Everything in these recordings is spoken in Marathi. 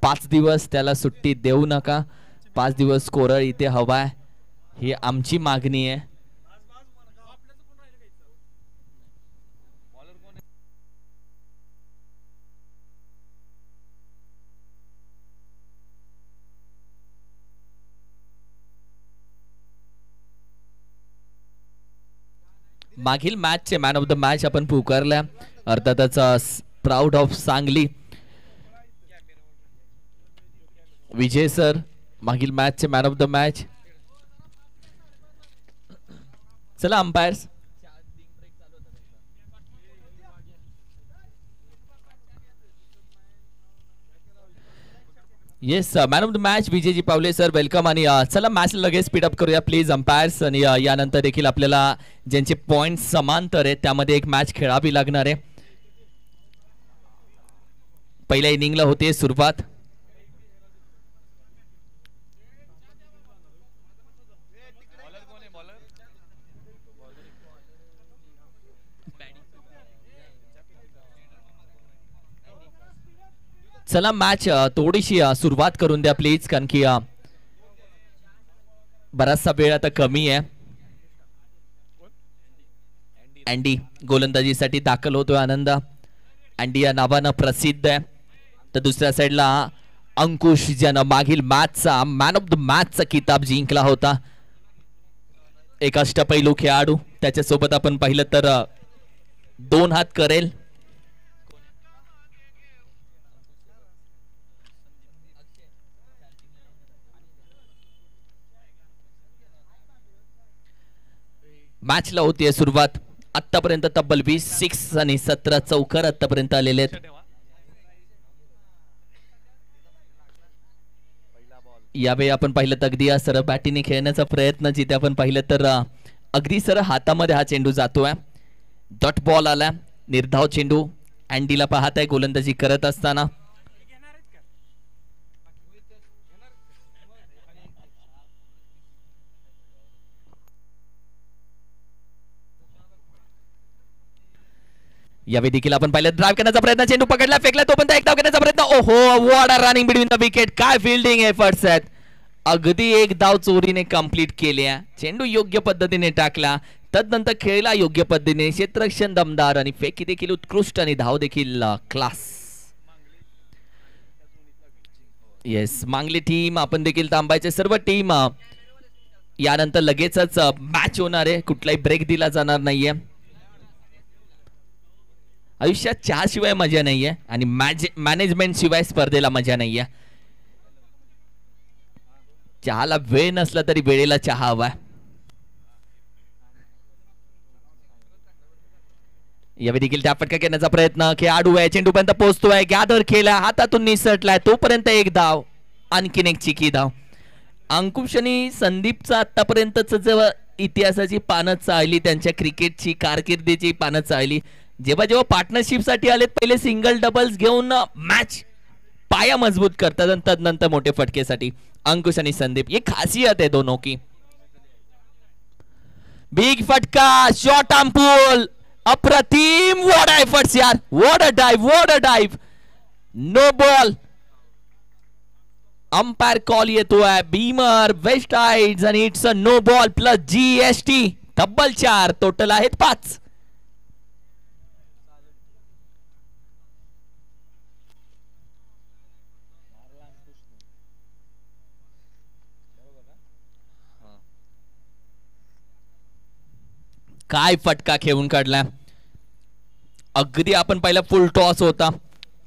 5 दिवस त्याला सुट्टी देऊ नका. 5 दिवस कोरळ इथे हवाय ही आमची मागणी आहे. मागील मॅचचे मॅन ऑफ द मॅच आपण पुकारल्या. अर्थातच proud of Sangli Vijay sir मागील मॅचचे मॅन ऑफ द मॅच. चला umpires. Yes man of the match विजयजी पावले सर वेलकम. आणि चला मॅच लगेच स्पीड अप करूया प्लीज अंपायर्स. आणि यानंतर देखील आपल्याला ज्यांचे पॉइंट समांतर आहेत त्यामध्ये एक मॅच खेळावी लागणार आहे. पहिल्या इनिंगला होते सुरुवात. चला मॅच थोडीशी सुरुवात करून द्या प्लीज कारण की बराचसा वेळ आता कमी आहे. अँडी गोलंदाजीसाठी दाखल होतोय. आनंद अँडी या नावानं प्रसिद्ध आहे. तर दुसऱ्या साईडला अंकुश ज्यानं मागील मॅचचा मॅन ऑफ द मॅचचा किताब जिंकला होता. एक अष्टपैलू खेळाडू. त्याच्यासोबत आपण पाहिलं तर 2 हात करेल. मॅचला होतीये सुरुवात. आतापर्यंत तब्बल 20 6 आणि 17 चौकार आतापर्यंत आलेले आहेत. यावेळी आपण पाहिलं तर अगदी सरळ बॅटीने खेळण्याचा प्रयत्न जिथे आपण पाहिलं तर अगदी सरळ हातामध्ये हा चेंडू जातोय. डॉट बॉल आला. निर्धाव चेंडू. अँडीला पाहत आहे गोलंदाजी करत असताना. यावेळी देखील आपण पाहिलं ड्राइव्ह करण्याचा प्रयत्न. चेंडू पकडला फेकला तोपर्यंत एक धाव घेण्याचा प्रयत्न. ओहो what a running between the wicket. काय फिल्डिंग एफर्ट्स आहेत. अगदी एक धाव चोरीने कंप्लीट केल्या. चेंडू योग्य पद्धतीने टाकला. तदनंतर खेळला योग्य पद्धतीने. क्षेत्ररक्षण दमदार आणि फेकी देखील उत्कृष्ट आणि धाव देखील क्लास. येस मांगली टीम आपण देखील थांबायचे सर्व टीम. यानंतर लगेचच मॅच होणार आहे. कुठलाही ब्रेक दिला जाणार नाहीये. आयुष्यात चहा शिवाय मजा नाहीये आणि मॅनेजमेंट शिवाय स्पर्धेला मजा नाहीये. चहाला वेळ नसला तरी वेळेला चहा हवा. यावेळी देखील त्या फटका घेण्याचा प्रयत्न. खेळाडू आहे चेंडूपर्यंत पोहोचतोय. गॅदर केला हातातून निसटलाय तोपर्यंत एक धाव. आणखीन एक चिकी धाव. अंकुश आणि संदीपचा आतापर्यंतच जेव्हा इतिहासाची पानं चाळली त्यांच्या क्रिकेटची कारकिर्दीची पानं चाळली. जेव्हा जेव्हा पार्टनरशिप साठी आलेत पहिले सिंगल डबल्स घेऊन मॅच पाया मजबूत करतात आणि तदनंतर मोठे फटकेसाठी अंकुश आणि संदीप. ये खासियत है दोनों की. बिग फटका शॉर्ट आर्म पुल अप्रतिम. व्हाट एफर्ट्स यार. What a dive. No ball. Umpire call येतोय बीमर वेस्ट आइड्स आणि it's a no ball plus GST. तब्बल 4 टोटल आहेत 5. काय फटका खेळून काढला. अगदी आपण पहिला फुल टॉस होता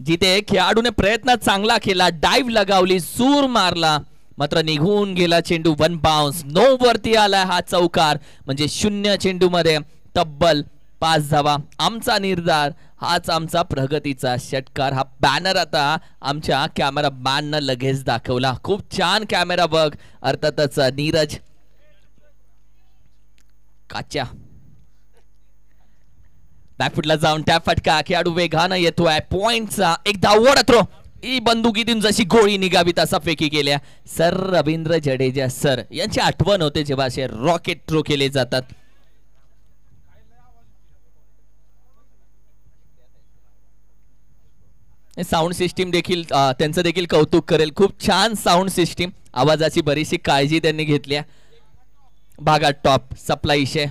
जिथे खेळाडूने प्रयत्न चांगला केला. डाइव लगावली सूर मारला मात्र निघून गेला चेंडू. 1 बाउन्स. नो वरती आला हा चौकार म्हणजे 0 चेंडू मध्ये तब्बल 5 धावा. आमचा निर्धार हाच आमचा प्रगतीचा षटकार. हा बॅनर आता आमच्या कॅमेरा मॅननं लगेच दाखवला. खूप छान कॅमेरा बघ. अर्थातच नीरज काच्या बॅकफुटला जाऊन टॅप फटका. खेळाडू वेगानं येतोय. पॉइंटचा एक धावोडा थ्रो. ही बंदुकीतून जशी गोळी निघावी तसा फेकी केल्या. सर रवींद्र जडेजा सर यांची आठवण होते जेव्हा असे रॉकेट थ्रो केले जातात. साऊंड सिस्टीम देखील त्यांचं देखील कौतुक करेल. खूप छान साऊंड सिस्टीम, आवाजाची बरीचशी काळजी त्यांनी घेतली आहे. भागात टॉप सप्लाय इशे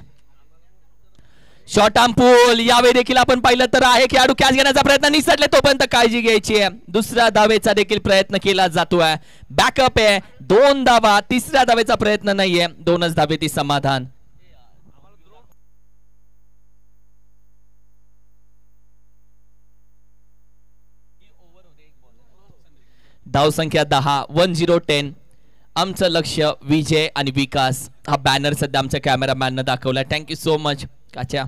शॉर्ट आर्म पूल. यावेळी देखील आपण पाहिलं तर आहे खेळाडू कॅच घेण्याचा प्रयत्न निसटले, तोपर्यंत काळजी घ्यायची आहे. दुसऱ्या धावेचा देखील प्रयत्न केला जातोय. बॅकअप आहे, 2 धावा. तिसऱ्या धावेचा प्रयत्न नाहीये, 2च धावे ती समाधान. धावसंख्या 10, 10-10. आमचं लक्ष विजय आणि विकास. हा बॅनर सध्या आमच्या कॅमेरामॅननं दाखवला. थँक्यू सो मच काच्या.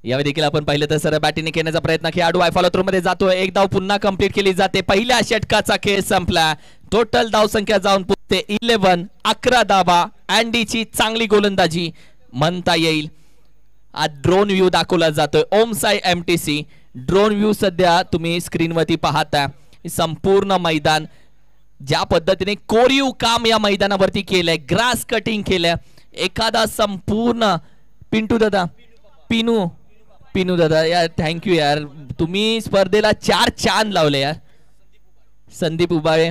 यावेळी देखील आपण पाहिलं तर सरळ बॅटिंग करण्याचा प्रयत्न खेळाडू फॉलो थ्रो मध्ये जातोय. एक धाव पुन्हा कंप्लीट केली जाते. पहिल्या षटकाचा खेळ संपला. टोटल धावसंख्या जाऊन पोहोचते 11. 11 धावा. अँडीची चांगली गोलंदाजी म्हणता येईल. आज ड्रोन व्ह्यू दाखवला जातोय. ओम साई MTC ड्रोन व्ह्यू सध्या तुम्ही स्क्रीनवरती पाहता. संपूर्ण मैदान ज्या पद्धतीने कोरीव काम या मैदानावरती केलंय, ग्रास कटिंग केलंय. एखादा संपूर्ण पिंटू दादा, पिनू दादा यार, थँक्यू यार, तुम्ही स्पर्धेला 4 चांद लावले यार. संदीप उबाळे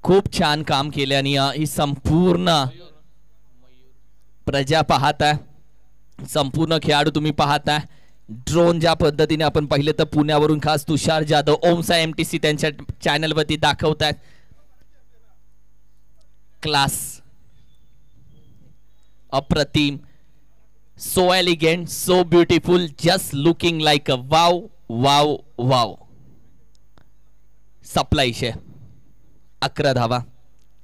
खूप छान काम केले आणि ही संपूर्ण प्रजा पाहताय, संपूर्ण खेळाडू तुम्ही पाहताय. ड्रोन ज्या पद्धतीने आपण पाहिले तर पुण्यावरून खास तुषार जाधव ओमसा MTC त्यांच्या चॅनल वरती दाखवतात. क्लास अप्रतिम, so elegant, so beautiful, just looking like a wow. Supply शे 11 धावा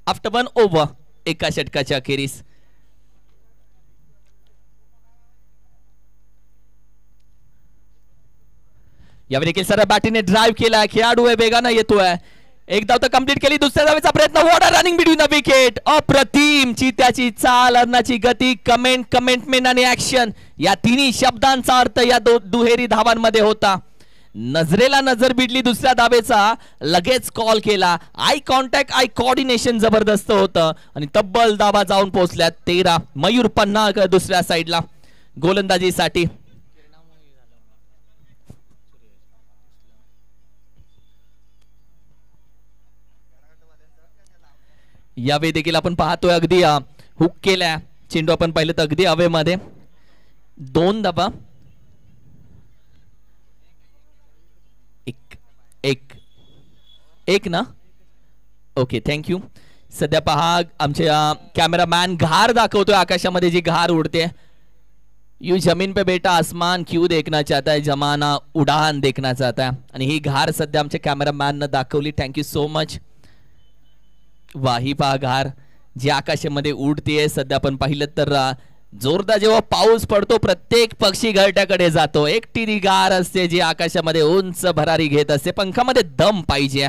आफ्टर 1 ओव्हर. एका षटकाच्या अखेरीस यावेळी देखील सरळ बॅटिंगने ड्राइव्ह केला. खेळाडू वेगानं येतोय. एक धाव तर कंप्लीट केली. दुसऱ्या धावेचा प्रयत्न. What a running between the wicket. अप्रतिम चित्याची चाल, अन्नाची गती, कमेंटमेंट आणि ऍक्शन या तिन्ही शब्दांचा अर्थ या दुहेरी धावांमध्ये होता. नजरेला नजर भिडली दुसऱ्या धावेचा, लगेच कॉल केला. आय कॉन्टॅक्ट, आय कोऑर्डिनेशन जबरदस्त होतं आणि तब्बल धावा जाऊन पोहोचल्या 13. मयूर पन्हाळकर दुसऱ्या साईडला गोलंदाजीसाठी. यावेळी देखील आपण पाहतोय अगदी हुक केल्या चेंडू. आपण पाहिलं तर अगदी हवेमध्ये 2 धावा. एक ना, ओके थँक्यू. सध्या पहा आमच्या कॅमेरामॅन घार दाखवतोय आकाशामध्ये, जी घार उडते. यू जमीन पे बेटा आसमान क्यों देखना चाहता है, जमाना उडान देखना चाहता है. आणि ही घार सध्या आमच्या कॅमेरामॅन न दाखवली. Thank you so much. वाही पहा घार जी आकाशामध्ये उडतीये. सध्या आपण पाहिलं तर जोरदार जेव्हा पाऊस पडतो प्रत्येक पक्षी घरट्याकडे जातो. एकटी ती गार असते जी आकाशामध्ये उंच भरारी घेत असते. पंखामध्ये दम पाहिजे.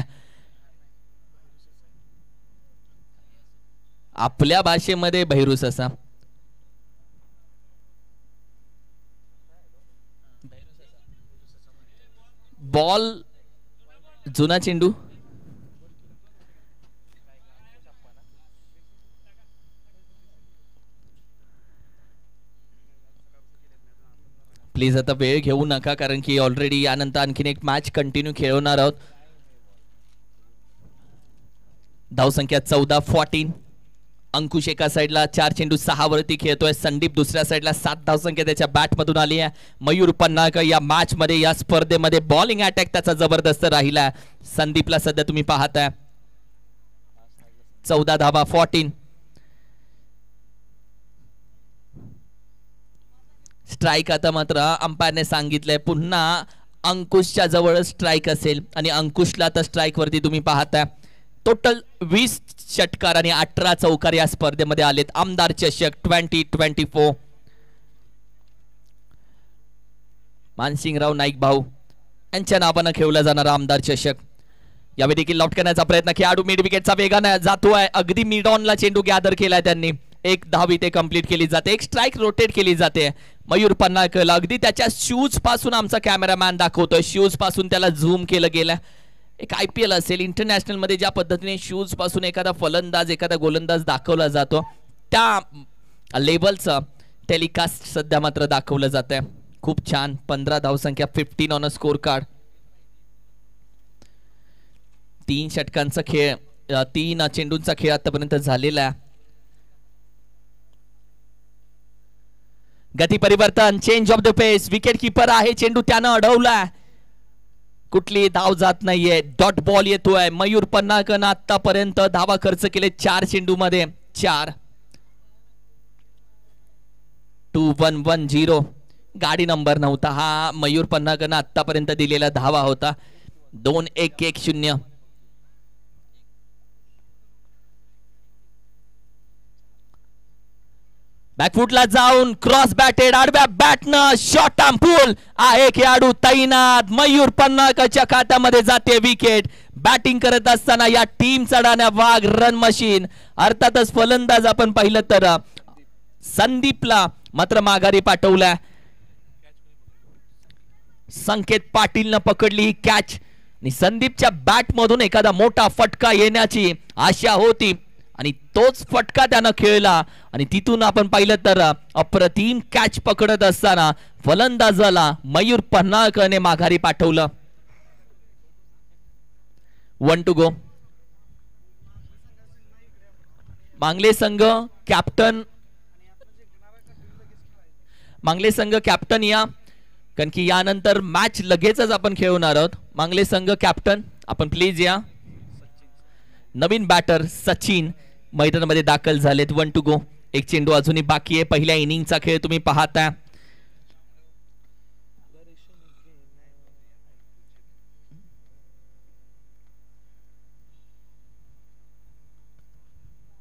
आपल्या भाषेमध्ये भैरूस असा. बॉल जुना चेंडू. प्लीज आता वेळ घेऊ नका, कारण की ऑलरेडी यानंतर आणखीन एक मॅच कंटिन्यू खेळवणार आहोत. धावसंख्या 14-14. अंकुश एका साईडला 4 चेंडू 6 वरती खेळतोय. संदीप दुसऱ्या साईडला 7 धावसंख्या त्याच्या बॅट मधून आली आहे. मयूर पन्हाळकर या मॅच मध्ये, या स्पर्धेमध्ये बॉलिंग अटॅक त्याचा जबरदस्त राहिला. संदीपला सध्या तुम्ही पाहताय 14 धावा 14. स्ट्राइक आता मात्र अंपायरने सांगितलंय पुन्हा अंकुशच्या जवळ स्ट्राइक असेल आणि अंकुशला तर स्ट्राइक वरती तुम्ही पाहताय. टोटल 20 षटकार आणि 18 चौकार या स्पर्धेमध्ये आलेत. आमदार चषक 2024 मानसिंगराव नाईक भाऊ यांच्या नावानं खेळला जाणारा आमदार चषक. यावेळी देखील लॉट करण्याचा प्रयत्न. खेळाडू मिड विकेटचा वेगाने जातोय. अगदी मिड ऑनला चेंडू गॅदर केलाय त्यांनी. 1 धाव इथे कंप्लीट केली जाते. 1 स्ट्राइक रोटेट केली जाते. मयूर पन्हाळकर अगदी त्याच्या शूज पासून आमचा कॅमेरामॅन दाखवतोय. शूज पासून त्याला झूम केलं गेलं. एक IPL असेल, इंटरनॅशनल मध्ये ज्या पद्धतीने शूज पासून एखादा फलंदाज एखादा गोलंदाज दाखवला जातो, त्या लेवलचं टेलिकास्ट सध्या मात्र दाखवलं जात आहे. खूप छान 15 धावसंख्या 15 ऑन अ स्कोर कार्ड. 3 षटकांचा खेळ 3 चेंडूंचा खेळ आतापर्यंत झालेला आहे. गती परिवर्तन change of the pace. Wicket keeper आहे चेंडू त्यानं अडवला. कुठली धाव जात नाहीये. डॉट बॉल येतोय. मयूर पन्नाकन आतापर्यंत धावा खर्च केले 4 चेंडू मध्ये 4. 2110 गाडी नंबर नव्हता हा मयूर पन्नाकन आतापर्यंत दिलेला धावा होता. 2110. बॅकफुटला जाऊन क्रॉस बॅटेड आडव्या बॅटनं शॉट आर्म पुल आहे. खेळाडू तैनात. मयूर पन्नाकच्या खात्यामध्ये जाते विकेट. बॅटिंग करत असताना या टीम चढाण्या वाघ रन मशीन. अर्थातच फलंदाज आपण पाहिलं तर संदीपला मात्र माघारी पाठवल्या. संकेत पाटीलनं पकडली ही कॅच आणि संदीपच्या बॅट मधून एखादा मोठा फटका येण्याची आशा होती आणि तोच फटका त्यानं खेळला आणि तिथून आपण पाहिलं तर अप्रतिम कॅच पकडत असताना फलंदाजाला मयूर पन्नाकने माघारी पाठवलं. 1 to go. मांगले संघ कॅप्टन या कारण की यानंतर मॅच लगेचच आपण खेळणार आहोत. मांगले संघ कॅप्टन आपण प्लीज या. नवीन बॅटर सचिन मैदानामध्ये दाखल झालेत. 1 to go. एक चेंडू अजूनही बाकी आहे. पहिल्या इनिंगचा खेळ तुम्ही पाहताय.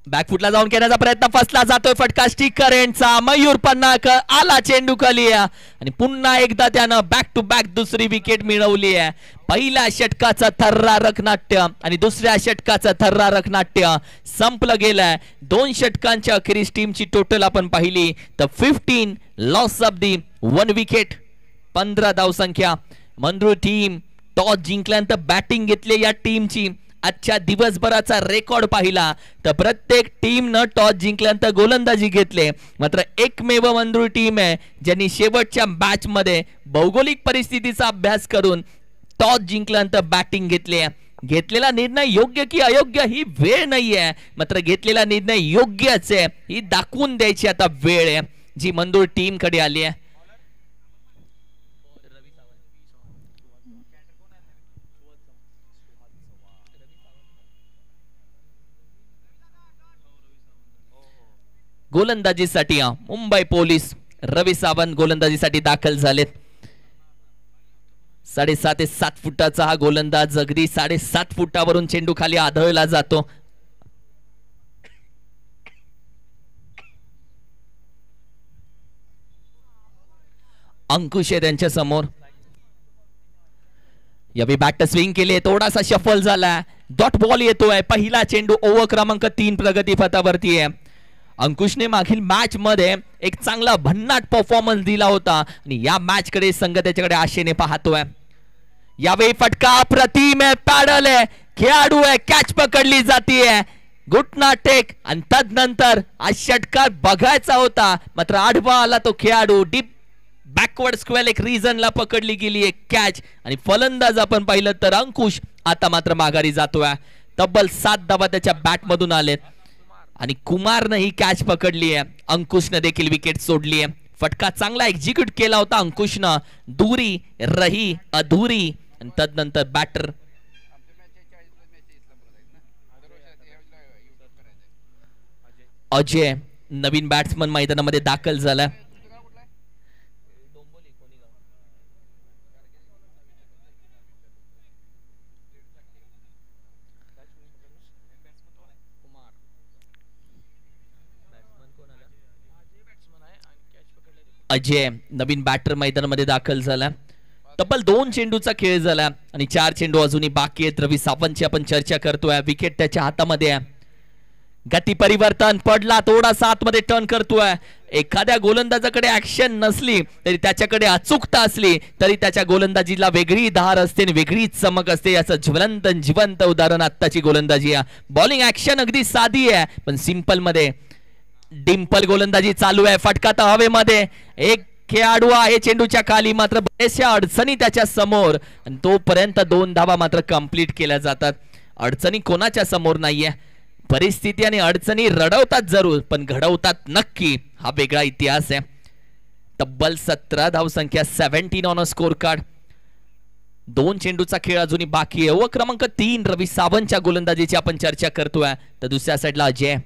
बॅकफुटला जाऊन खेळण्याचा प्रयत्न फसला जातोय. फटका स्टिकर एंडचा. मयूर पन्नाकर आला चेंडू खाली आणि पुन्हा एकदा त्यानं बॅक टू बॅक दुसरी विकेट मिळवली आहे. पहिल्या षटकाचं थर्रारक नाट्य आणि दुसऱ्या षटकाचं थर्रारक नाट्य संपलं गेलंय. 2 षटकांच्या अखेरीस टीमची टोटल आपण पाहिली तर 15 लॉस ऑफ दी 1 विकेट 15 धावसंख्या. मंद्रुळ टीम टॉस जिंकल्यानंतर बॅटिंग घेतली. या टीमची आजच्या दिवसभराचा रेकॉर्ड पाहिला तर प्रत्येक टीमनं टॉस जिंकल्यानंतर गोलंदाजी घेतले. मात्र एकमेव मंद्रुळ टीम आहे ज्यांनी शेवटच्या मॅच मध्ये भौगोलिक परिस्थितीचा अभ्यास करून टॉस जिंकल्यानंतर बॅटिंग घेतली. घेतलेला निर्णय योग्य की अयोग्य ही वेळ नाहीये. मात्र घेतलेला निर्णय योग्यच आहे ही दाखवून द्यायची आता वेळ आहे जी मंद्रुळ टीम कडे आली आहे. गोलंदाजीसाठी मुंबई पोलीस रवी सावंत गोलंदाजीसाठी दाखल झालेत. 7.5 ते 7 फुटाचा हा गोलंदाज अगदी 7.5 फुटावरून चेंडू खाली आदळला जातो. अंकुश आहे त्यांच्या समोर. यावेळी बॅट स्विंग केली. थोडासा शफल झाला. डॉट बॉल येतोय. पहिला चेंडू ओव्हर क्रमांक 3 प्रगती पथावरती आहे. अंकुशने मागील मॅच मध्ये एक चांगला भन्नाट परफॉर्मन्स दिला होता आणि या मॅच कडे संघ त्याच्याकडे आशेने पाहतोय. यावेळी फटका अप्रतिम आहे. पॅडल आहे. खेळाडू आहे. कॅच पकडली जातीये. घुटना टेक आणि तदनंतर आज षटकार बघायचा होता मात्र आडवा आला तो खेळाडू. डीप बॅकवर्ड स्क्वेअर एक रिझनला पकडली गेली एक कॅच आणि फलंदाज आपण पाहिलं तर अंकुश आता मात्र माघारी जातोय. तब्बल 7 धावा त्याच्या बॅट मधून आलेत आणि कुमारनं ही कॅच पकडली आहे. अंकुशनं देखील विकेट सोडली आहे. फटका चांगला एक्झिक्यूट केला होता अंकुशनं. दुरी रही अधुरी आणि तदनंतर बॅटर अजय नवीन बॅट्समन मैदानामध्ये दाखल झाला. अजय नवीन बॅटर मैदानामध्ये दाखल झाला. तब्बल 2 चेंडूचा खेळ झाला आणि 4 चेंडू अजूनही बाकी आहेत. रवी सावंतची आपण चर्चा करतोय. विकेट त्याच्या हातामध्ये आहे. गती परिवर्तन पडला. थोडासा आतमध्ये टर्न करतोय. एखाद्या गोलंदाजाकडे ऍक्शन नसली तरी त्याच्याकडे अचूकता असली तरी त्याच्या गोलंदाजीला वेगळी धार असते आणि वेगळी चमक असते. याचं जिवंत उदाहरण आत्ताची गोलंदाजी आहे. बॉलिंग ऍक्शन अगदी साधी आहे पण सिंपल मध्ये डिंपल गोलंदाजी चालू आहे. फटका तर हवेमध्ये. एक खेळाडू आहे चेंडूच्या खाली, मात्र बरेचशा अडचणी त्याच्या समोर आणि तोपर्यंत 2 धावा मात्र कंप्लीट केल्या जातात. अडचणी कोणाच्या समोर नाहीये, परिस्थिती आणि अडचणी रडवतात जरूर पण घडवतात नक्की, हा वेगळा इतिहास आहे. तब्बल 17 धावसंख्या, 17 ऑन अ स्कोर कार्ड. 2 चेंडूचा खेळ अजूनही बाकी आहे. क्रमांक 3 रवी सावंतच्या गोलंदाजीची आपण चर्चा करतोय, तर दुसऱ्या साईडला अजय.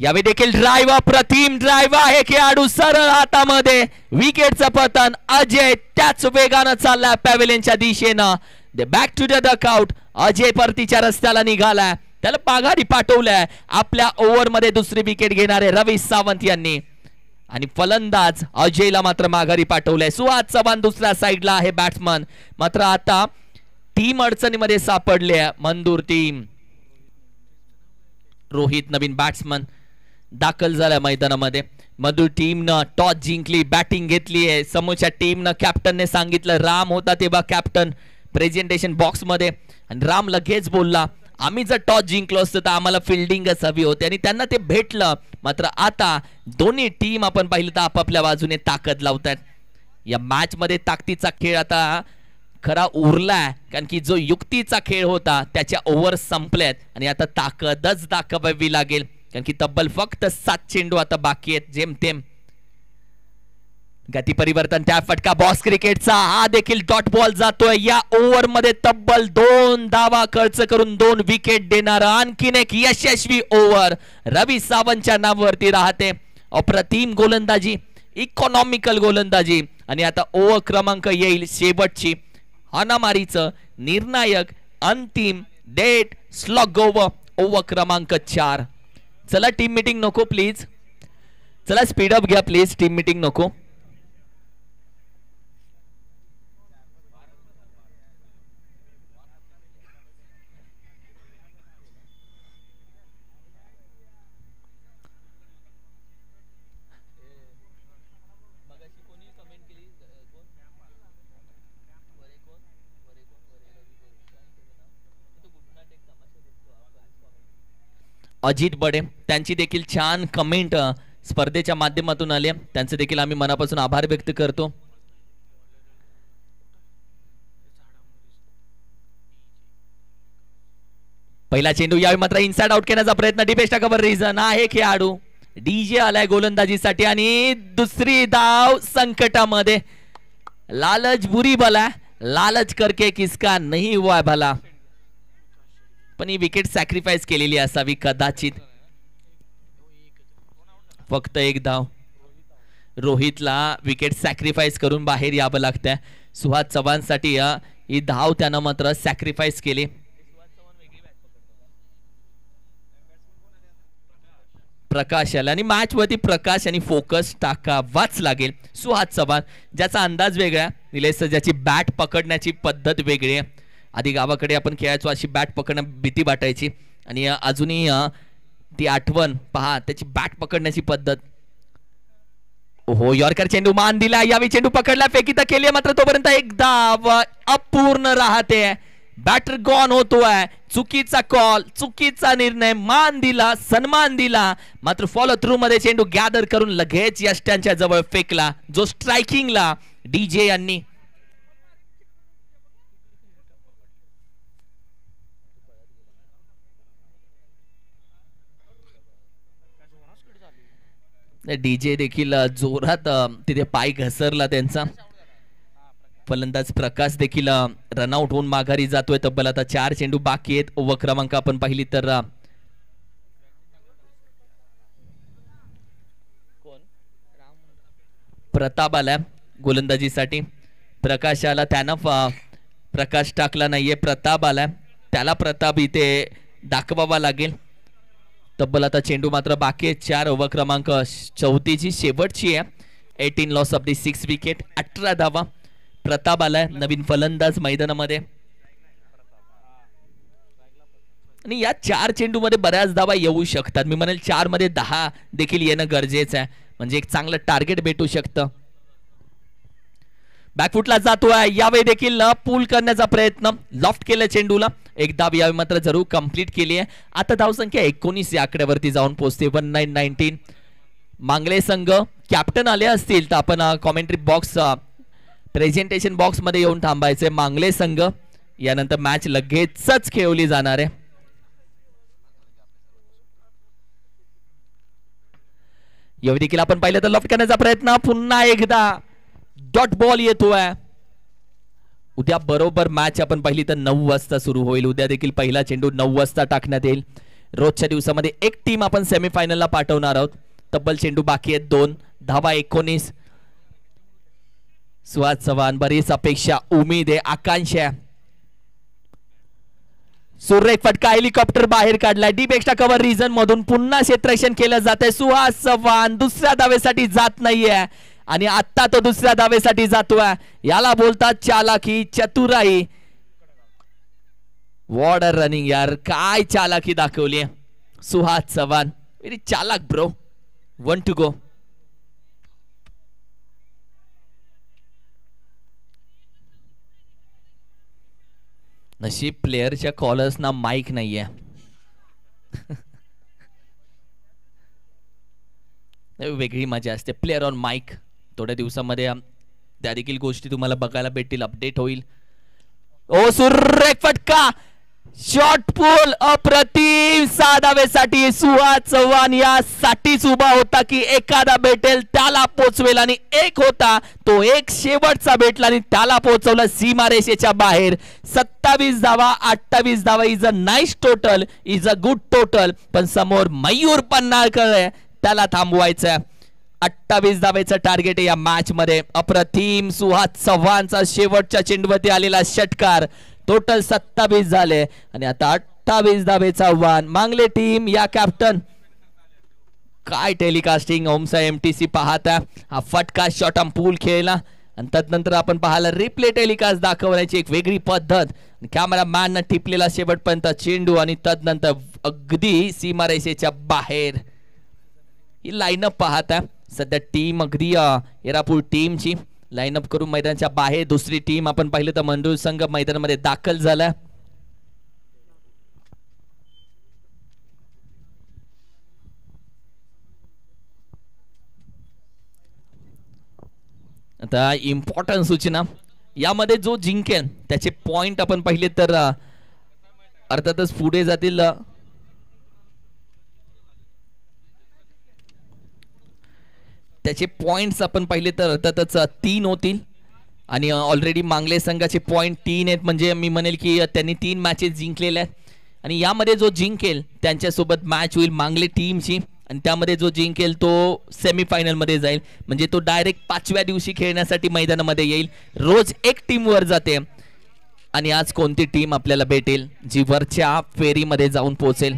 यावेळी देखील ड्राईव्ह, अप्रतिम ड्राईव्ह आहे, खेळाडू सरळ हातामध्ये, विकेटचं पतन. अजय त्याच वेगानं चाललाय पॅव्हेलियनच्या दिशेनं. They back to the dugout. Ajay परतीच्या रस्त्याला निघालाय, त्याला माघारी पाठवलंय. आपल्या ओव्हरमध्ये दुसरी विकेट घेणारे रवी सावंत यांनी आणि फलंदाज अजयला मात्र माघारी पाठवलंय. सुहास चव्हाण दुसऱ्या साईडला आहे बॅट्समन. मात्र आता टीम अडचणीमध्ये सापडले, मंदूर टीम. रोहित नवीन बॅट्समन दाखल झालाय मैदानामध्ये. मधुर टीमनं टॉस जिंकली, बॅटिंग घेतली आहे. समोरच्या टीमनं कॅप्टनने सांगितलं, राम होता तेव्हा कॅप्टन प्रेझेंटेशन बॉक्स मध्ये, आणि राम लगेच बोलला आम्ही जर टॉस जिंकलो असतो तर आम्हाला फिल्डिंगच हवी होती, आणि त्यांना ते भेटलं. मात्र आता दोन्ही टीम आपण पाहिलं तर आपापल्या बाजूने ताकद लावतात. या मॅच मध्ये ताकदीचा खेळ आता खरा उरलाय, कारण की जो युक्तीचा खेळ होता त्याच्या ओव्हर संपल्यात आणि आता ताकदच दाखवावी लागेल, कारण की तब्बल फक्त 7 चेंडू आता बाकी आहेत. जेमतेम गती परिवर्तन, त्या फटका बॉस क्रिकेटचा, हा देखील डॉट बॉल जातोय. या ओव्हर मध्ये तब्बल 2 धावा खर्च करून 2 विकेट देणारा आणखीन एक यशस्वी ओव्हर रवी सावंतच्या नावावरती राहते. अप्रतिम गोलंदाजी, इकॉनॉमिकल गोलंदाजी, आणि आता ओव्हर क्रमांक येईल शेवटची, हाणामारीचं निर्णायक अंतिम डेट स्लॉग ओव्हर क्रमांक 4. चला टीम मीटिंग नको प्लीज, चला स्पीडअप घ्या प्लीज, टीम मीटिंग नको. अजित बडे त्यांची देखील छान कमेंट स्पर्धेच्या माध्यमातून आले, त्यांचे देखील आम्ही मनापासून आभार व्यक्त करतो. पहिला चेंडू यावेळी मात्र इनसाइड आउट करण्याचा प्रयत्न, डिपेस्टा कव्हर रिझन आहे खेळाडू. डीजे आलाय गोलंदाजीसाठी आणि दुसरी धाव संकटामध्ये. लालच बुरी भला, लालच करके किसका नहीं हुआ भला, पण ही विकेट सॅक्रिफाईस केलेली असावी कदाचित. फक्त 1 धाव, रोहितला विकेट सॅक्रिफाईस करून बाहेर यावं लागतंय. सुहास चव्हाणसाठी ही धाव त्यानं मात्र सॅक्रिफाईस केली. प्रकाश आला आणि मॅच वरती प्रकाश आणि फोकस टाकावाच लागेल. सुहास चव्हाण ज्याचा अंदाज वेगळा, निलेश ज्याची बॅट पकडण्याची पद्धत वेगळी आहे. आधी गावाकडे आपण खेळायचो, अशी बॅट पकडणं भीती वाटायची, आणि अजूनही ती आठवण पहा, त्याची बॅट पकडण्याची पद्धत. ओहो, यॉर्कर चेंडू मान दिला, यावेळी चेंडू पकडला, फेकी तर केली, मात्र तोपर्यंत 1 धाव अपूर्ण राहते. बॅटर गॉन होतोय, चुकीचा कॉल, चुकीचा निर्णय, मान दिला, सन्मान दिला, मात्र फॉलो थ्रू मध्ये चेंडू गॅदर करून लगेच यष्ट्यांच्या जवळ फेकला, जो स्ट्रायकिंगला डीजे यांनी. डीजे देखील जोरात तिथे पाय घसरला त्यांचा. फलंदाज प्रकाश देखील रनआउट होऊन माघारी जातोय. तब्बल आता 4 चेंडू बाकी आहेत. ओव्हर क्रमांक आपण पाहिली तर प्रताप आला गोलंदाजीसाठी. प्रकाश आला, त्यानं प्रकाश टाकला नाहीये, प्रताप आला, त्याला प्रताप इथे दाखवावा लागेल. तब्बल आता चेंडू मात्र बाकी आहे 4. ओव्हर क्रमांक 34ची शेवटची आहे. 18 लॉस ऑफ दी 6 विकेट, 18 धावा. प्रताप आलाय नवीन फलंदाज मैदानामध्ये, आणि या 4 चेंडू मध्ये बऱ्याच धावा येऊ शकतात. मी म्हणेल 4 मध्ये 10 देखील येणं गरजेचं आहे, म्हणजे एक चांगलं टार्गेट भेटू शकतं. बॅकफुटला जातोय, यावेळी देखील पूल करण्याचा प्रयत्न, लॉफ्ट केलं चेंडूला. 1 धाव यावेळी मात्र जरूर कंप्लीट केली आहे. आता धावसंख्या 19 या आकड्यावरती जाऊन पोहोचते. 19-19. मांगले संघ कॅप्टन आले असतील तर आपण कॉमेंट्री बॉक्स प्रेझेंटेशन बॉक्स मध्ये येऊन थांबायचे. मांगले संघ यानंतर मॅच लगेचच खेळवली जाणार आहे. यावेळी देखील आपण पाहिलं तर लॉफ्ट करण्याचा प्रयत्न पुन्हा एकदा डॉट बॉल येतोय. उद्या बरोबर मॅच आपण पाहिली तर 9 वाजता सुरू होईल. उद्या देखील पहिला चेंडू 9 वाजता टाकण्यात येईल. रोजच्या दिवसामध्ये एक टीम आपण सेमीफायनलला पाठवणार आहोत. तब्बल चेंडू बाकी आहेत 2. धावा 19. सुहास चव्हाण बरीच अपेक्षा उमेद आहे आकांक्षा. सुरेख फटका हेलिकॉप्टर बाहेर काढलाय. डीप एक्स्ट्रा कव्हर रिजन मधून पुन्हा क्षेत्ररक्षण केलं जात आहे. सुहास चव्हाण दुसऱ्या धावेसाठी जात नाहीये आणि आता तो दुसऱ्या धावेसाठी जातोय. याला बोलतात चालाकी चतुराई. वॉर्डर रनिंग यार, काय चालाकी दाखवली सुहास चव्हाण. व्हेरी चालाक ब्रो. 1 to go. नशीब प्लेयरच्या कॉलर्सना माईक नाहीये. वेगळी मजा असते प्लेयर ऑन माईक. थोड्या दिवसामध्ये त्या देखील गोष्टी तुम्हाला बघायला भेटतील. अपडेट होईल. ओ सुरेख फटका. शॉर्ट पुल अप्रतिम. 6 धावेसाठी सुहास चव्हाण यासाठीच उभा होता की एखादा भेटेल त्याला पोचवेल आणि एक होता तो एक शेवटचा भेटला आणि त्याला पोहोचवलं सीमारेषेच्या बाहेर. 27 धावा 28 धावा is a nice total, is a good total. पण समोर मयूर पन्हाळकर त्याला थांबवायचं. 28 धावेचं टार्गेट आहे या मॅच मध्ये. अप्रतिम सुहास चव्हाणचा शेवटच्या चेंडूवरती आलेला षटकार. टोटल 27 झाले आणि आता 28 धावेचं आव्हान. मांगले टीम या कॅप्टन. काय टेलिकास्टिंग ओमसा एमटीसी पाहता. हा फटका शॉट ऑन पूल खेळला आणि तदनंतर आपण पाहायला रिप्ले टेलिकास्ट दाखवण्याची एक वेगळी पद्धत. कॅमेरामॅन टिपलेला शेवटपर्यंत चेंडू आणि तदनंतर अगदी सीमारेषेच्या बाहेर. ही लाईनअप पाहता. सध्या टीम अगदी एरापूर टीमची लाईनअप करून मैदानाच्या बाहेर. दुसरी टीम आपण पाहिलं तर मंडूळ संघ मैदानामध्ये दाखल झाला. आता इम्पॉर्टंट सूचना. यामध्ये जो जिंकेल त्याचे पॉइंट आपण पाहिले तर अर्थातच पुढे जातील. त्याचे पॉइंट्स आपण पाहिले तर अर्थातच 3 होतील आणि ऑलरेडी मांगले संघाचे पॉइंट 3 आहेत. म्हणजे मी म्हणेल की त्यांनी 3 मॅचेस जिंकलेल्या आहेत आणि यामध्ये जो जिंकेल त्यांच्यासोबत मॅच होईल मांगले टीमची आणि त्यामध्ये जो जिंकेल तो सेमीफायनल मध्ये जाईल. म्हणजे तो डायरेक्ट 5व्या दिवशी खेळण्यासाठी मैदानामध्ये येईल. रोज एक टीम वर जाते आणि आज कोणती टीम आपल्याला भेटेल जी वरच्या फेरीमध्ये जाऊन पोहोचेल.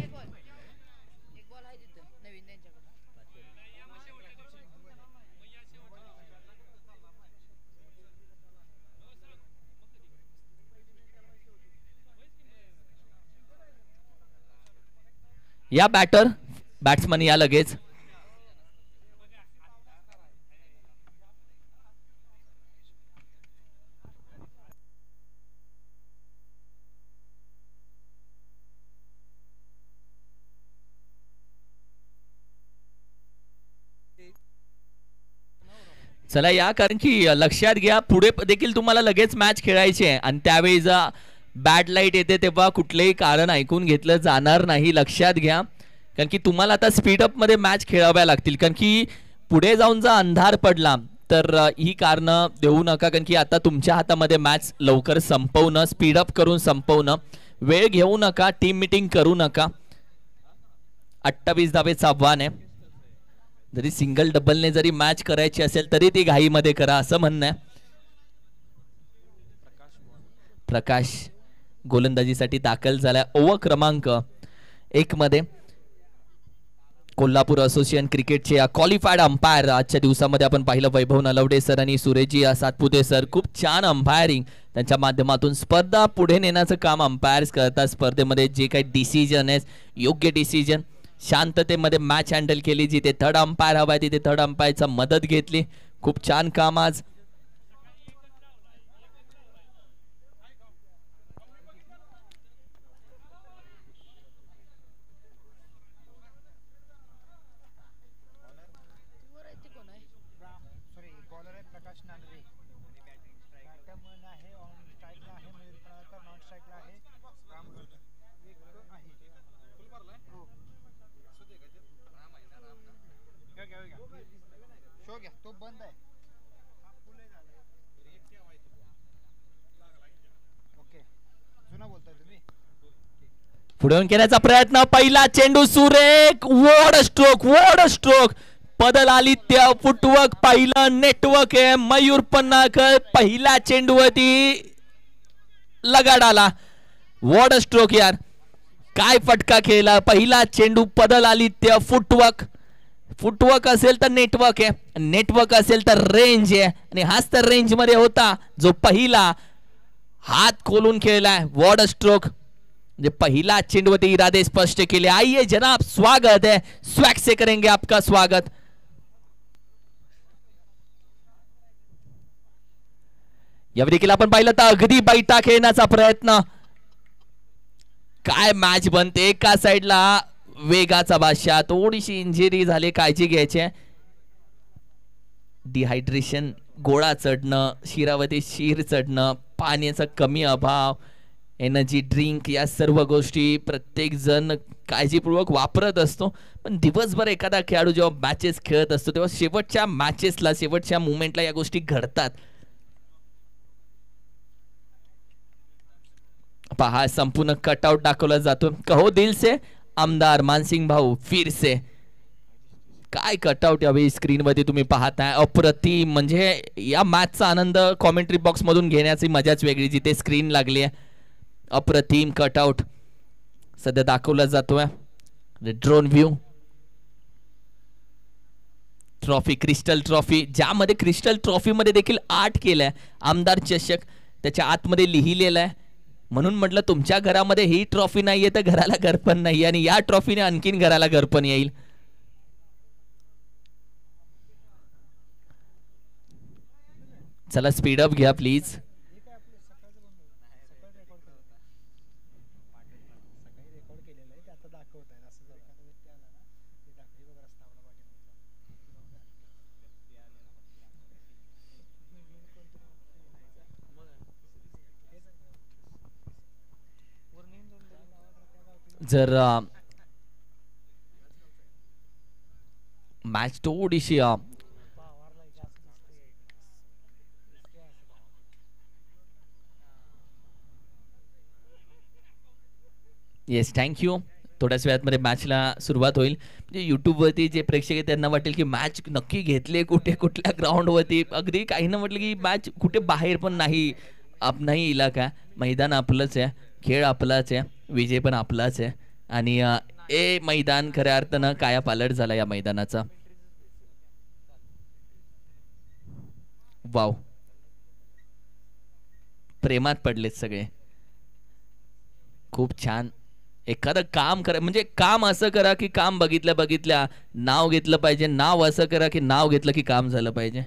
या बॅट्समन या लगेच. चला या, कारण की लक्षात घ्या पुढे देखील तुम्हाला लगेच मॅच खेळायची आहे आणि त्यावेळी जर बॅड लाईट येते तेव्हा कुठलेही कारण ऐकून घेतलं जाणार नाही. लक्षात घ्या, कारण की तुम्हाला आता स्पीडअप मध्ये मॅच खेळाव्या लागतील. कारण की पुढे जाऊन जर अंधार पडला तर ही कारणं देऊ नका. कारण की आता तुमच्या हातामध्ये मॅच लवकर संपवणं, स्पीडअप करून संपवणं. वेळ घेऊ नका, टीम मीटिंग करू नका. 28 धावेचं आव्हान आहे. जरी सिंगल डबलने जरी मॅच करायची असेल तरी ती घाईमध्ये करा असं म्हणणं आहे. प्रकाश गोलंदाजीसाठी दाखल झालाय. ओव्हर क्रमांक 1 मध्ये. कोल्हापूर असोसिएशन क्रिकेटचे क्वालिफाईड अंपायर आजच्या दिवसामध्ये आपण पाहिलं वैभव नलवडे सर आणि सुरेजी सातपुते सर. खूप छान अंपायरिंग त्यांच्या माध्यमातून स्पर्धा पुढे नेण्याचं काम अंपायर्स करतात. स्पर्धेमध्ये जे काही डिसिजन आहे योग्य डिसिजन शांततेमध्ये मॅच हँडल केली. जिथे थर्ड अंपायर हवाय तिथे थर्ड अंपायरचा मदत घेतली. खूप छान काम आज. पुढे केल्याचा प्रयत्न, पहिला चेंडू सुरेख, वॉड स्ट्रोक बदल आदित्य फुटवर्क, पहिलं नेटवर्क आहे मयूर पन्नाकर, पहिल्या चेंडूवरती लगाड आला, वॉड स्ट्रोक यार, काय फटका खेळला, पहिला चेंडू बदल आदित्य फुटवर्क असेल तर नेटवर्क आहे, नेटवर्क असेल तर रेंज आहे, आणि हाच तर रेंज मध्ये होता जो पहिला हात खोलून खेळलाय, वॉड स्ट्रोक म्हणजे पहिला चेंडूवरती इरादे स्पष्ट केले। आइए जनाब, स्वागत है, स्वैग से करेंगे आपका स्वागत। यावेळी देखील आपण पाहिलं तर अगदी बैठा खेळण्याचा प्रयत्न, काय मॅच बनते, एका साइडला वेगाचा बादशाह, थोडीशी इंजुरी झाली, काळजी घ्यायची, डिहायड्रेशन, गोळा चढणं, शिरावती शिर चढणं, पाण्याचा कमी अभाव, एनर्जी ड्रिंक, या सर्व गोष्टी प्रत्येक जण काळजीपूर्वक वापरत असतो, पण दिवसभर एखादा खेळाडू जेव्हा मॅचेस खेळत असतो तेव्हा शेवटच्या मॅचेसला, शेवटच्या मुवमेंटला या गोष्टी घडतात। पहा संपूर्ण कटआउट दाखवला जातो, कहो दिल से आमदार मानसिंग भाऊ फिर से, काय कटआउट यावेळी स्क्रीन वरती तुम्ही पाहताय, अप्रतिम, म्हणजे या मॅचचा आनंद कॉमेंट्री बॉक्स मधून घेण्याची मजाच वेगळी, जिथे स्क्रीन लागली आहे, अप्रतिम कटआउट सध्या दाखवला जातोय, drone view, trophy, crystal trophy, ज्यामध्ये क्रिस्टल ट्रॉफी मध्ये देखील आर्ट केलंय, आमदार चषक त्याच्या आतमध्ये लिहिलेलं आहे, म्हणून म्हटलं तुमच्या घरामध्ये ही ट्रॉफी नाहीये तर घराला घर पण नाही, आणि या ट्रॉफीने आणखीन घराला घर पण येईल। चला स्पीड अप घ्या प्लीज। जर मॅच थोडीशी येस, थँक्यू, थोड्याच वेळात मॅचला सुरुवात होईल, म्हणजे यूट्यूबवरती जे प्रेक्षक आहेत त्यांना वाटेल की मॅच नक्की घेतले कुठे, कुठल्या ग्राउंडवरती, अगदी काही ना म्हटलं की मॅच कुठे बाहेर पण नाही, आपलाही इलाका, मैदान आपलंच आहे, खेळ आपलाच आहे, विजय पण आपलाच आहे, आणि ए मैदान खऱ्या अर्थानं काया पालट झाला या मैदानाचा। वाव, प्रेमात पडलेत सगळे, खूप छान, एखादं काम करा, म्हणजे काम असं करा की काम बघितल्या नाव घेतलं पाहिजे, नाव असं करा की नाव घेतलं की काम झालं पाहिजे,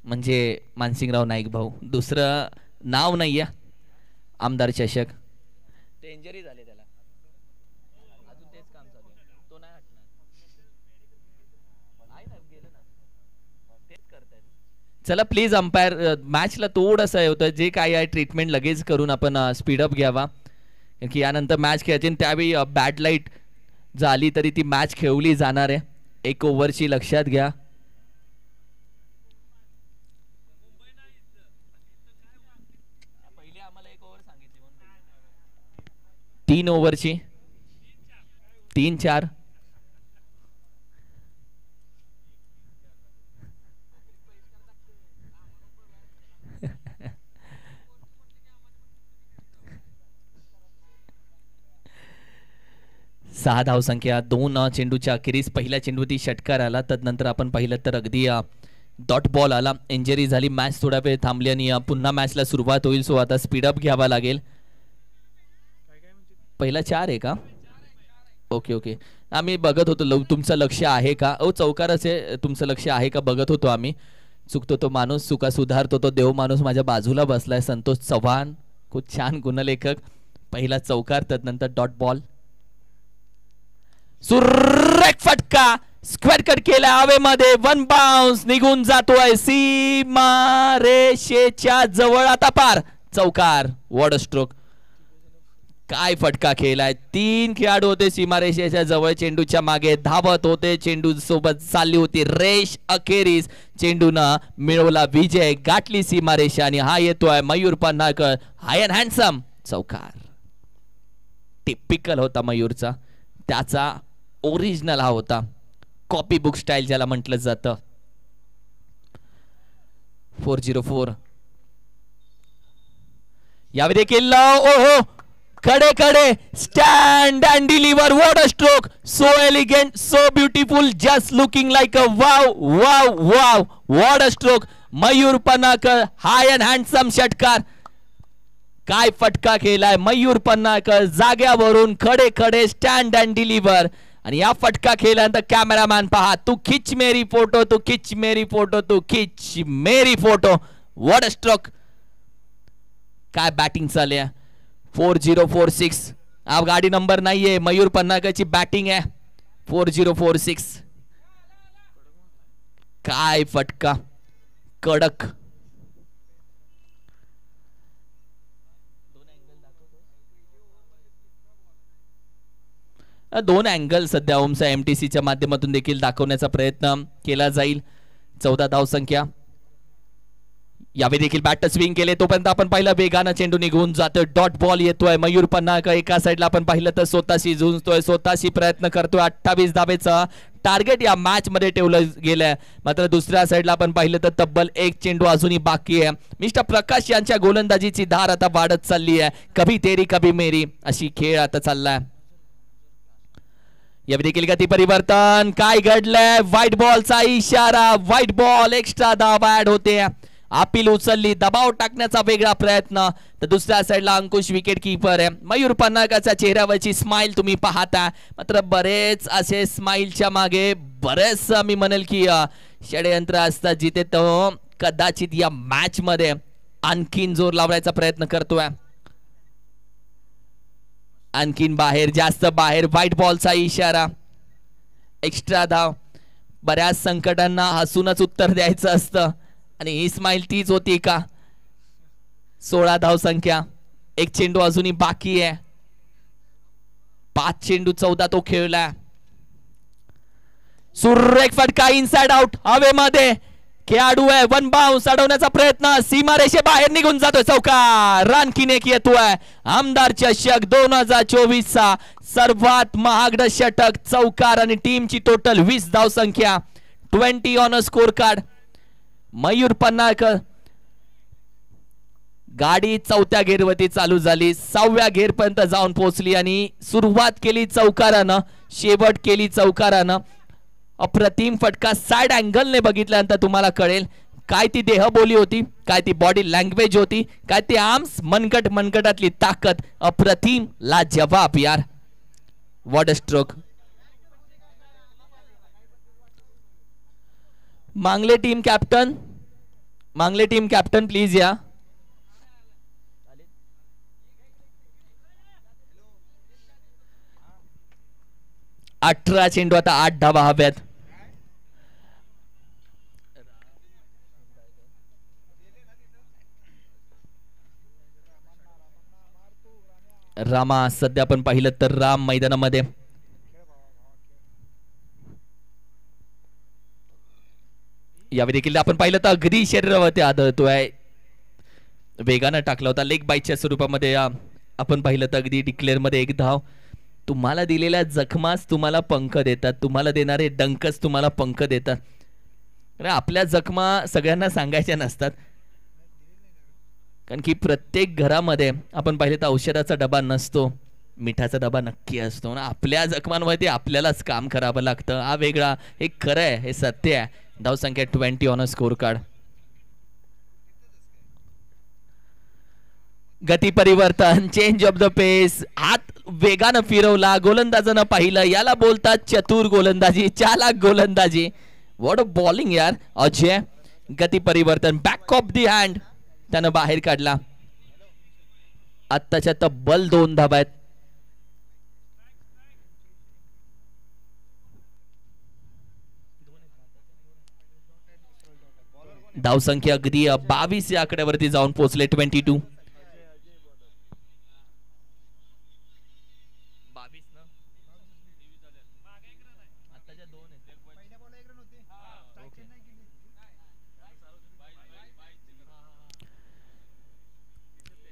म्हणजे मानसिंगराव नाईक भाऊ, दुसरं नाव नाहीये, आमदार चषक, ते इंजरी झाले त्याला, अजून तेच काम चालू आहे, तो नाही हटणार, आहे ना, गेलं ना, तेच करतायत। चला प्लीज अंपायर, मॅचला थोडंसं होतं, जे काय आहे ट्रीटमेंट लगेच करून आपण स्पीडअप घ्यावा, की यानंतर मॅच खेळायची, त्यावेळी बॅड लाईट झाली तरी ती मॅच खेळली जाणार आहे, एक ओव्हरची लक्षात घ्या, 3 ओव्हरची, 3-4, सहा धावसंख्या, 2 चेंडूच्या अखेरीस पहिल्या चेंडूवरती षटकार आला, तदनंतर आपण पाहिलं तर अगदी डॉट बॉल आला, इंजरी झाली, मॅच थोडा वेळ थांबली आणि पुन्हा मॅचला सुरुवात होईल, सो आता स्पीडअप घ्यावा लागेल। पहिला 4 आहे का? ओके ओके, आम्ही बघत होतो, तुमचं लक्ष आहे का? चौकाराच आहे, तुमचं लक्ष आहे का बघत होतो आम्ही, चुकतो तो माणूस चुका सुधारतो तो देव माणूस माझ्या बाजूला बसलाय, संतोष चव्हाण, खूप छान गुणलेखक, पहिला चौकार, तदनंतर डॉट बॉल, सुरेख फटका, स्क्वेअर कट केला हवेमध्ये, 1 बाउन्स निघून जातोय सीमा रेषेच्या जवळ, आता पार, चौकार, वॉड स्ट्रोक, काय फटका खेळलाय. 3 खेळाडू होते सीमारेषेच्या जवळ, चेंडूच्या मागे धावत होते, चेंडू सोबत चालली होती रेष. अखेरीस चेंडूनं मिळवला विजय, गाठली सीमारेषा आणि हा येतोय Mayur Panhalkar. High and handsome चौकार. टिपिकल होता मयूरचा, त्याचा ओरिजिनल हा होता, कॉपी बुक स्टाईल ज्याला म्हटलं जातं. 404 यावेळी देखील ओहो खडे खडे stand and deliver. What a stroke, so elegant, so beautiful, just looking like a wow wow wow. What a stroke. Mayur Panhalkar high and handsome षटकार. काय फटका खेळलाय मयूर पन्हाळकर, जाग्यावरून खडे खडे स्टँड अँड डिलिव्हर. आणि या फटका खेळल्यानंतर कॅमेरामॅन पहा, तू खिच मेरी फोटो, तू खिच मेरी फोटो, तू खिच मेरी फोटो. What a stroke. काय बॅटिंग चालली आहे. 4046 हा गाडी नंबर नाहीये, मयूर पन्हाळकरची बॅटिंग आहे. 4046 काय फटका, कडक. दोन अँगल सध्या ओमचा एमटीसीच्या माध्यमातून देखील दाखवण्याचा प्रयत्न केला जाईल. 14 धाव संख्या. यावेळी देखील बॅट स्विंग केले, तोपर्यंत आपण पाहिलं वेगानं चेंडू निघून जातोय. डॉट बॉल येतोय. मयूर पन्हाळकर एका साईडला आपण पाहिलं तर स्वतःशी झुंजतोय, स्वतःशी प्रयत्न करतोय. 28 धावेचं टार्गेट या मॅच मध्ये ठेवलं गेलंय. मात्र दुसऱ्या साईडला आपण पाहिलं तर तब्बल 1 चेंडू अजूनही बाकी आहे. मिस्टर प्रकाश यांच्या गोलंदाजीची धार आता वाढत चालली आहे. कभी तेरी कभी मेरी अशी खेळ आता चाललाय. यावेळी देखील गती परिवर्तन. काय घडलंय, व्हाईट बॉलचा इशारा, व्हाईट बॉल, एक्स्ट्रा धाव ऍड होते. अपील उचलली, दबाव टाकण्याचा वेगळा प्रयत्न. तर दुसऱ्या साईडला अंकुश विकेट कीपर आहे. मयूर पन्हाळकरच्या चेहऱ्यावरची स्माइल तुम्ही पाहता. मात्र बरेच असे स्माइलच्या मागे बरेच मी म्हणेल की षडयंत्र असतात, जिथे तो कदाचित या मॅच मध्ये आणखीन जोर लावण्याचा प्रयत्न करतोय. आणखीन बाहेर, जास्त बाहेर. व्हाईट बॉलचा इशारा, एक्स्ट्रा धाव. बऱ्याच संकटांना हसूनच उत्तर द्यायचं असतं आणि ही स्माइल तीच होती का. 16 धाव संख्या. 1 चेंडू अजूनही बाकी आहे. 5 चेंडू 14 तो खेळला. सुरेख फटका, इनसाइड आउट हवेमध्ये. खेळाडू आहे, 1 बाउन्स अडवण्याचा प्रयत्न, सीमारेषे बाहेर निघून जातोय. चौकार. आणखीन एक येतोय. आमदार चषक 2024 चा सर्वात महागड षटक, चौकार आणि टीमची टोटल 20 धाव संख्या. 20 on a score card. Mayur Panhalkar. गाडी 4थ्या घेरवरती चालू झाली, 6व्या घेर पर्यंत जाऊन पोहोचली आणि सुरुवात केली चौकारानं, शेवट केली चौकारानं. अप्रतिम फटका. साइड अँगलने बघितल्यानंतर तुम्हाला कळेल काय ती देहबोली होती, काय ती बॉडी लँग्वेज होती, काय ती आर्म्स, मनगटातली ताकद. अप्रतिम, लाजवाब यार. What a stroke. मांगले टीम कॅप्टन, मांगले टीम कॅप्टन प्लीज या. अठरा चेंडू, आता 8 धावा हव्यात. रामा सध्या आपण पाहिलं तर राम मैदानामध्ये. यावेळी देखील आपण पाहिलं तर अगदी शरीरावरती आदळतोय. वेगानं टाकला होता लेग बाईटच्या स्वरूपामध्ये. आपण पाहिलं तर अगदी डिक्लेअर मध्ये 1 धाव. तुम्हाला दिलेल्या जखमाच तुम्हाला पंख देतात, तुम्हाला देणारे डंकच तुम्हाला पंख देतात. आपल्या जखमा सगळ्यांना सांगायच्या नसतात, कारण की प्रत्येक घरामध्ये आपण पाहिले तर औषधाचा डबा नसतो, मिठाचा डबा नक्की असतो ना. आपल्या जखमांवरती आपल्यालाच काम करावं लागतं. हा वेगळा, हे खरं आहे, हे सत्य आहे. धाव संख्या 20 ऑन अ स्कोर कार्ड. गती परिवर्तन, चेंज ऑफ द पेस. हात वेगानं फिरवला, गोलंदाजानं पाहिलं. याला बोलतात चतुर गोलंदाजी, चालाक गोलंदाजी. व्हॉट अ बॉलिंग यार. अजय. गती परिवर्तन, बॅक ऑफ दी हँड त्यानं बाहेर काढला. आत्ताच्या तब्बल 2 धावा आहेत. धावसंख्या अगदी 22 या आकड्यावरती जाऊन पोहोचले. 22.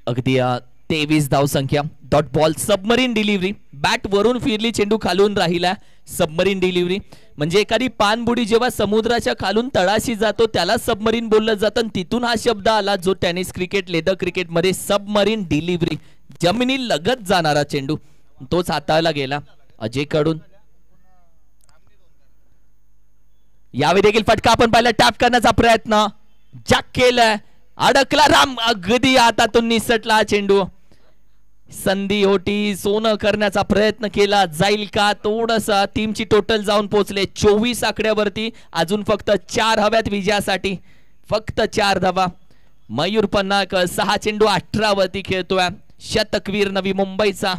अगदी 23 धाव संख्या. Dot ball submarine delivery, bat वरून फिरली, चेंडू खालून राहिला. सबमरीन डिलिव्हरी म्हणजे एखादी पाणबुडी जेव्हा समुद्राच्या खालून तळाशी जातो त्याला सबमरीन बोललं जातं. तिथून हा शब्द आला जो टेनिस क्रिकेट, लेदर क्रिकेट मध्ये सबमरीन डिलिव्हरी. जमिनी लगत जाणारा चेंडू तोच हाताळला गेला अजय कडून. यावेळी देखील फटका आपण पाहिला. टॅप करण्याचा प्रयत्न, जॅक केलाय, अडकला राम, अगदी हातातून निसटला चेंडू. संधी होती, सोनं करण्याचा प्रयत्न केला, जाईल का? थोडसा टीमची टोटल जाऊन पोहोचले 24 आकड्यावरती. अजून फक्त 4 हव्यात विजयासाठी, फक्त 4 धावा. मयूर पन्हाळकर 6 चेंडू 18 वरती खेळतोय. शतकवीर नवी मुंबईचा.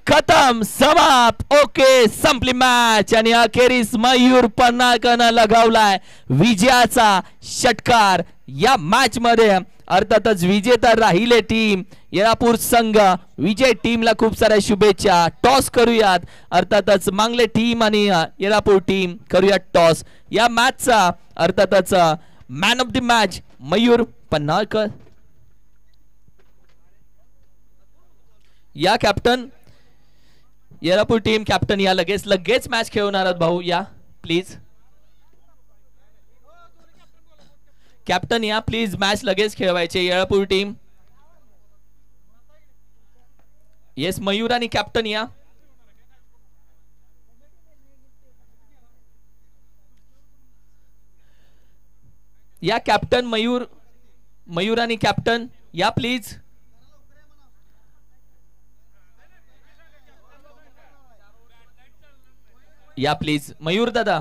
खतम, समाप्त, ओके, संपली मॅच. आणि अखेरीस मयूर पन्हाळकरनं लगावलाय विजयाचा षटकार या मॅच मध्ये. अर्थातच विजेता राहिले टीम येळापूर संघ. विजय टीमला खूप साऱ्या शुभेच्छा. टॉस करूयात, अर्थातच मांगले टीम आणि येळापूर टीम करूयात टॉस. या मॅचचा अर्थातच man of the match Mayur Panhalkar. या कॅप्टन, येळापूर टीम कॅप्टन या लगेच मॅच खेळवणार आहात भाऊ. या प्लीज कॅप्टन, या प्लीज मॅच लगेच खेळवायचे येळापूर टीम. येस मयूर आणि कॅप्टन या. या कॅप्टन मयूर आणि कॅप्टन या प्लीज. या प्लीज मयूर दादा.